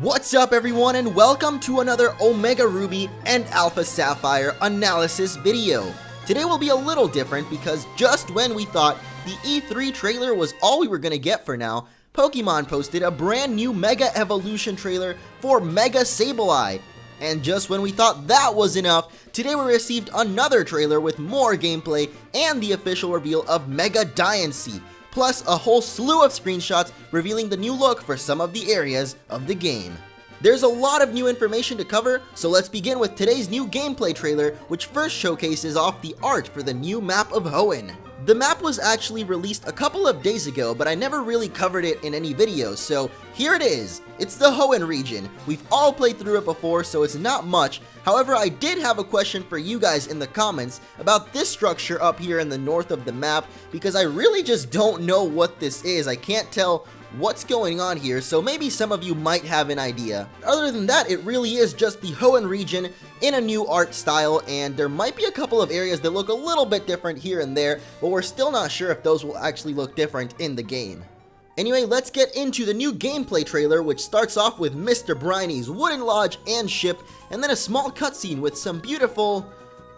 What's up everyone, and welcome to another Omega Ruby and Alpha Sapphire analysis video. Today will be a little different because just when we thought the E3 trailer was all we were gonna get for now, Pokemon posted a brand new Mega Evolution trailer for Mega Sableye. And just when we thought that was enough, today we received another trailer with more gameplay and the official reveal of Mega Diancie, plus a whole slew of screenshots revealing the new look for some of the areas of the game. There's a lot of new information to cover, so let's begin with today's new gameplay trailer, which first showcases off the art for the new Map of Hoenn. The map was actually released a couple of days ago, but I never really covered it in any videos, so here it is. It's the Hoenn region. We've all played through it before, so it's not much. However, I did have a question for you guys in the comments about this structure up here in the north of the map, because I really just don't know what this is. I can't tell what's going on here, so maybe some of you might have an idea. Other than that, it really is just the Hoenn region in a new art style, and there might be a couple of areas that look a little bit different here and there, but we're still not sure if those will actually look different in the game. Anyway, let's get into the new gameplay trailer, which starts off with Mr. Briney's wooden lodge and ship, and then a small cutscene with some beautiful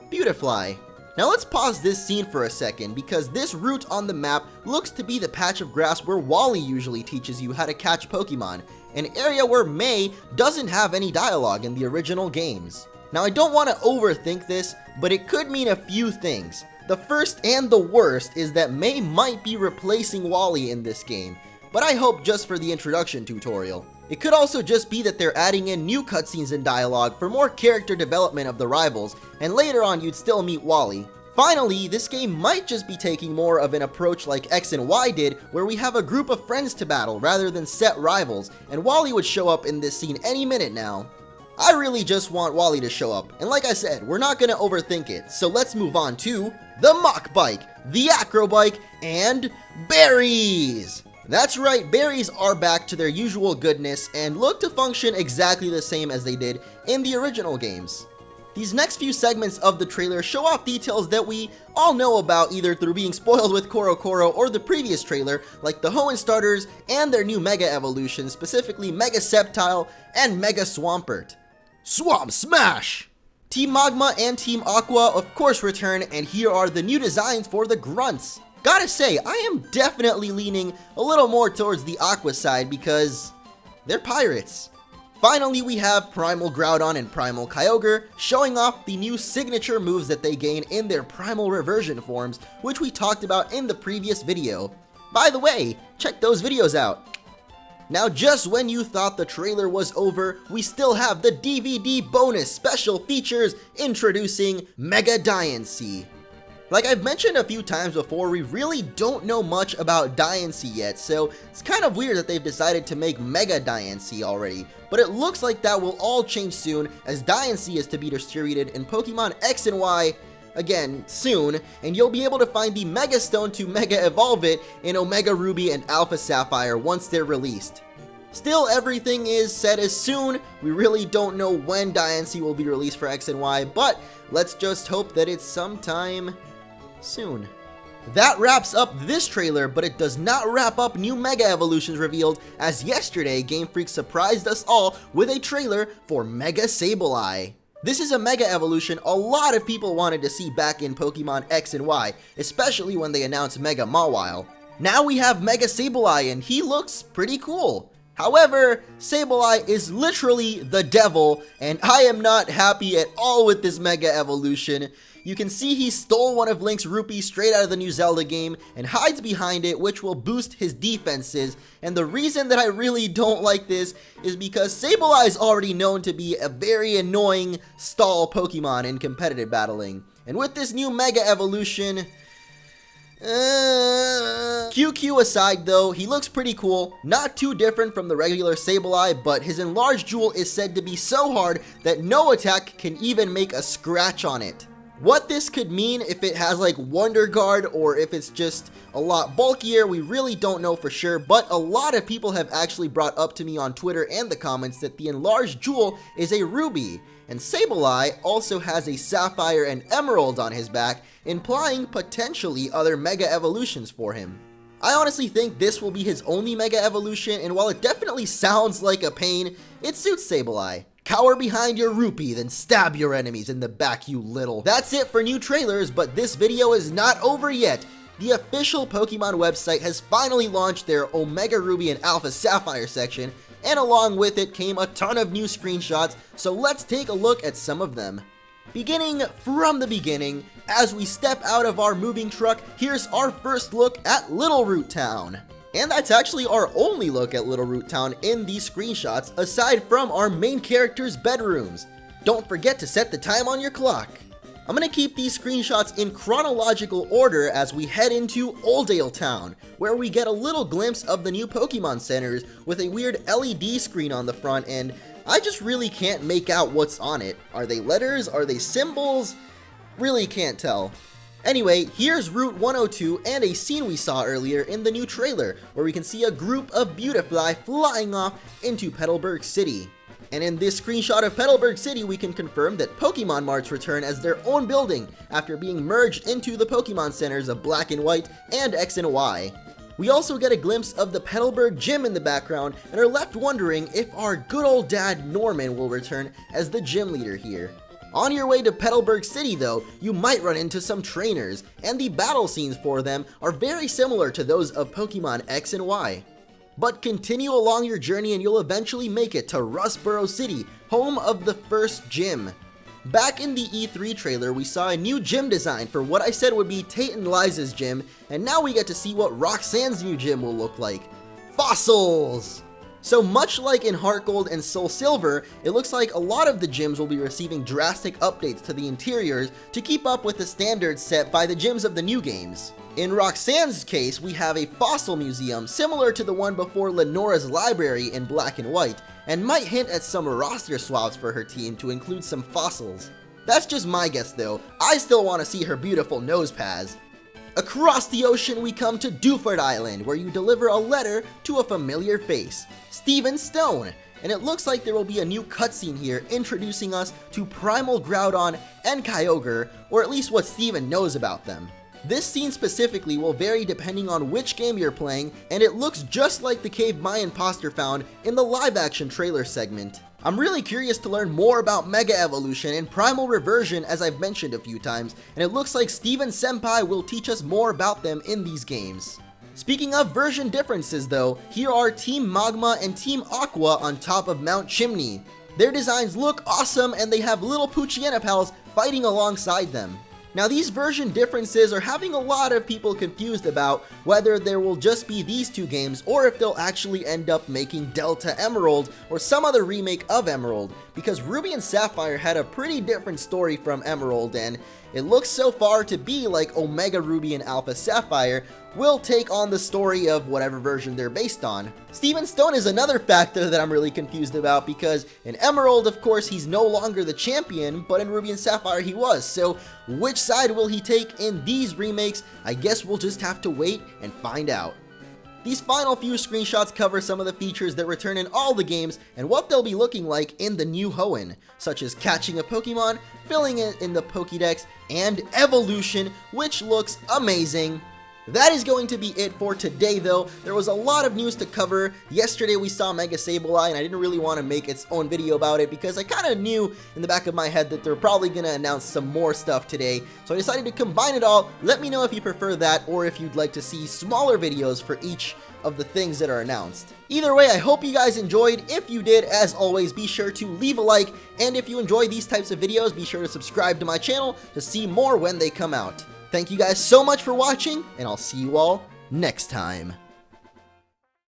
Beautifly. Now let's pause this scene for a second, because this route on the map looks to be the patch of grass where Wally usually teaches you how to catch Pokemon, an area where May doesn't have any dialogue in the original games. Now I don't want to overthink this, but it could mean a few things. The first and the worst is that May might be replacing Wally in this game, but I hope just for the introduction tutorial. It could also just be that they're adding in new cutscenes and dialogue for more character development of the rivals, and later on you'd still meet Wally. Finally, this game might just be taking more of an approach like X and Y did, where we have a group of friends to battle rather than set rivals, and Wally would show up in this scene any minute now. I really just want Wally to show up, and like I said, we're not gonna overthink it, so let's move on to the Mach Bike, the Acro Bike, and berries! That's right, berries are back to their usual goodness and look to function exactly the same as they did in the original games. These next few segments of the trailer show off details that we all know about either through being spoiled with Korokoro or the previous trailer, like the Hoenn starters and their new Mega Evolutions, specifically Mega Sceptile and Mega Swampert. Swamp Smash! Team Magma and Team Aqua of course return, and here are the new designs for the Grunts. Gotta say, I am definitely leaning a little more towards the Aqua side because they're pirates. Finally, we have Primal Groudon and Primal Kyogre showing off the new signature moves that they gain in their Primal Reversion forms, which we talked about in the previous video. By the way, check those videos out. Now, just when you thought the trailer was over, we still have the DVD bonus special features introducing Mega Diancie. Like I've mentioned a few times before, we really don't know much about Diancie yet, so it's kind of weird that they've decided to make Mega Diancie already, but it looks like that will all change soon, as Diancie is to be distributed in Pokemon X and Y, again, soon, and you'll be able to find the Mega Stone to Mega Evolve it in Omega Ruby and Alpha Sapphire once they're released. Still, everything is said as soon. We really don't know when Diancie will be released for X and Y, but let's just hope that it's sometime soon. That wraps up this trailer, but it does not wrap up new Mega Evolutions revealed, as yesterday Game Freak surprised us all with a trailer for Mega Sableye. This is a Mega Evolution a lot of people wanted to see back in Pokemon X and Y, especially when they announced Mega Mawile. Now we have Mega Sableye and he looks pretty cool. However, Sableye is literally the devil, and I am not happy at all with this Mega Evolution. You can see he stole one of Link's rupees straight out of the new Zelda game and hides behind it, which will boost his defenses. And the reason that I really don't like this is because Sableye is already known to be a very annoying stall Pokemon in competitive battling. And with this new Mega Evolution, QQ aside though, he looks pretty cool, not too different from the regular Sableye, but his enlarged jewel is said to be so hard that no attack can even make a scratch on it. What this could mean, if it has like Wonder Guard or if it's just a lot bulkier, we really don't know for sure, but a lot of people have actually brought up to me on Twitter and the comments that the enlarged jewel is a ruby, and Sableye also has a sapphire and emerald on his back, implying potentially other Mega Evolutions for him. I honestly think this will be his only Mega Evolution, and while it definitely sounds like a pain, it suits Sableye. Cower behind your rupee, then stab your enemies in the back, you little. That's it for new trailers, but this video is not over yet. The official Pokemon website has finally launched their Omega Ruby and Alpha Sapphire section, and along with it came a ton of new screenshots, so let's take a look at some of them. Beginning from the beginning, as we step out of our moving truck, here's our first look at Littleroot Town. And that's actually our only look at Littleroot Town in these screenshots, aside from our main character's bedrooms. Don't forget to set the time on your clock. I'm going to keep these screenshots in chronological order as we head into Oldale Town, where we get a little glimpse of the new Pokemon centers with a weird LED screen on the front, and I just really can't make out what's on it. Are they letters? Are they symbols? Really can't tell. Anyway, here's Route 102 and a scene we saw earlier in the new trailer, where we can see a group of Beautifly flying off into Petalburg City. And in this screenshot of Petalburg City, we can confirm that Pokemon Marts return as their own building after being merged into the Pokemon Centers of Black and White and X and Y. We also get a glimpse of the Petalburg Gym in the background and are left wondering if our good old dad Norman will return as the gym leader here. On your way to Petalburg City though, you might run into some trainers, and the battle scenes for them are very similar to those of Pokemon X and Y. But continue along your journey and you'll eventually make it to Rustboro City, home of the first gym. Back in the E3 trailer, we saw a new gym design for what I said would be Tate and Liza's gym, and now we get to see what Roxanne's new gym will look like. Fossils! So much like in Heart Gold and Soul Silver, it looks like a lot of the gyms will be receiving drastic updates to the interiors to keep up with the standards set by the gyms of the new games. In Roxanne's case, we have a fossil museum similar to the one before Lenora's library in Black and White, and might hint at some roster swaps for her team to include some fossils. That's just my guess though, I still want to see her beautiful nose pads. Across the ocean we come to Dewford Island, where you deliver a letter to a familiar face, Steven Stone, and it looks like there will be a new cutscene here introducing us to Primal Groudon and Kyogre, or at least what Steven knows about them. This scene specifically will vary depending on which game you're playing, and it looks just like the cave my imposter found in the live-action trailer segment. I'm really curious to learn more about Mega Evolution and Primal Reversion, as I've mentioned a few times, and it looks like Steven Senpai will teach us more about them in these games. Speaking of version differences though, here are Team Magma and Team Aqua on top of Mount Chimney. Their designs look awesome and they have little Poochyena pals fighting alongside them. Now these version differences are having a lot of people confused about whether there will just be these two games or if they'll actually end up making Delta Emerald or some other remake of Emerald, because Ruby and Sapphire had a pretty different story from Emerald, and it looks so far to be like Omega Ruby and Alpha Sapphire will take on the story of whatever version they're based on. Steven Stone is another factor that I'm really confused about, because in Emerald, of course, he's no longer the champion, but in Ruby and Sapphire he was, so which side will he take in these remakes? I guess we'll just have to wait and find out. These final few screenshots cover some of the features that return in all the games and what they'll be looking like in the new Hoenn, such as catching a Pokemon, filling it in the Pokédex, and evolution, which looks amazing. That is going to be it for today though. There was a lot of news to cover. Yesterday we saw Mega Sableye, and I didn't really want to make its own video about it because I kind of knew in the back of my head that they're probably going to announce some more stuff today. So I decided to combine it all. Let me know if you prefer that or if you'd like to see smaller videos for each of the things that are announced. Either way, I hope you guys enjoyed. If you did, as always, be sure to leave a like, and if you enjoy these types of videos, be sure to subscribe to my channel to see more when they come out. Thank you guys so much for watching, and I'll see you all next time.